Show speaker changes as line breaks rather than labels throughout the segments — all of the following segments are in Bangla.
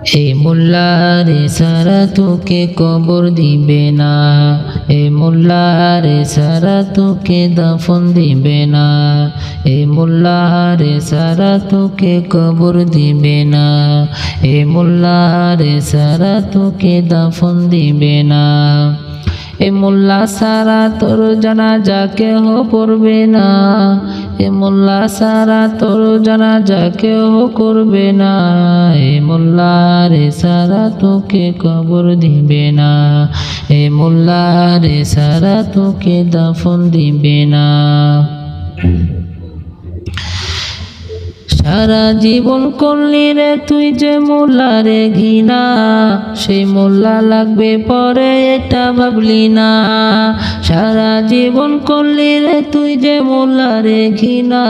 এ মোল্লারে সারা তোকে কবর দিবে না, এ মোল্লারে সারা তোকে দাফন দিবে না, এ মোল্লারে সারা তোকে কবর দিবে না, এ মোল্লারে সারা তোকে দাফন দিবে না। এ মোল্লা সারা তোর জানাজা কেহ পড়বে না, এ মোল্লা সারা তোর জানাজা কেহ করবে না, এ মোল্লা রে সারা তোকে কবর দিবে না, এ মোল্লা রে সারা তোকে দাফন দিবে না। সারা জীবন করলি রে তুই যে মোল্লারে ঘৃণা, সেই মোল্লা লাগবে পরে এটা ভাবলি না। সারা জীবন করলি রে তুই যে মোল্লারে ঘৃণা,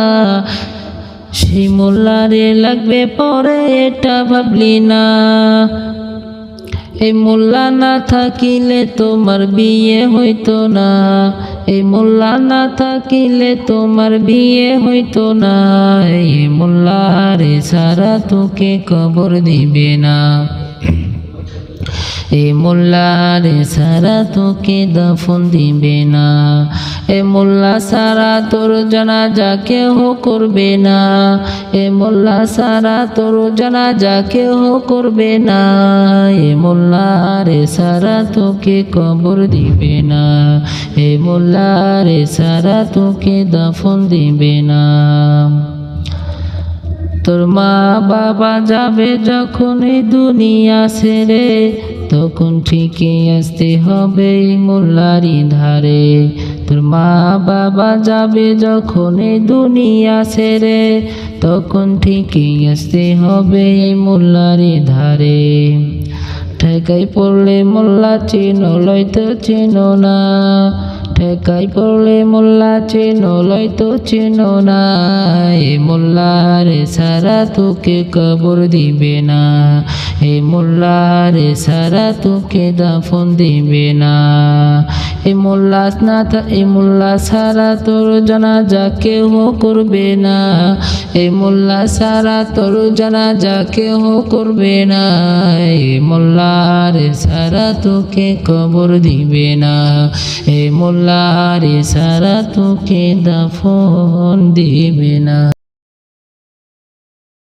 সেই মোল্লারে লাগবে পরে এটা ভাবলি না। এই মোল্লা না থাকিলে তোমার বিয়ে হইতো না, এই মোল্লা না থাকিলে তোমার বিয়ে হইতো না, এই মোল্লারে সারা তোকে কবর দিবে না, এ মোল্লারে সারা তোকে দাফন দিবে না। এ মোল্লা সারা তোর জানাজা কেহ করবে না, এ মোল্লা সারা তোর জানাজা কেহ করবে না, এ মোল্লারে সারা তোকে কবর দিবে না, এ মোল্লারে সারা তোকে দাফন দিবে না। তোর মা বাবা যাবে যখন এই দুনিয়া ছেড়ে, তখন ঠিকই আসতে হবে মোল্লারি ধারে। তোর মা বাবা যাবে যখন এই দুনিয়া ছেড়ে, তখন ঠিকই আসতে হবে মোল্লারি ধারে। ঠেকাই পড়লে মোল্লা চেনো লয়তো চেনো না, ঠেকাই পড়লে মোল্লা চেনো লয়তো চেনো না, এ মোল্লারে সারা তোকে কবর দিবে না, এ মোল্লারে সারা তোকে দাফন দিবে না। এ মোল্লা না এ মোল্লা সারা তোর জানাজা কেহ করবে না, এ মোল্লা সারা তোর জানাজা কেহ করবে না, এ মোল্লারে সারা তোকে কবর দিবে না, এ মোল্লারে সারা তোকে দাফন দিবে না।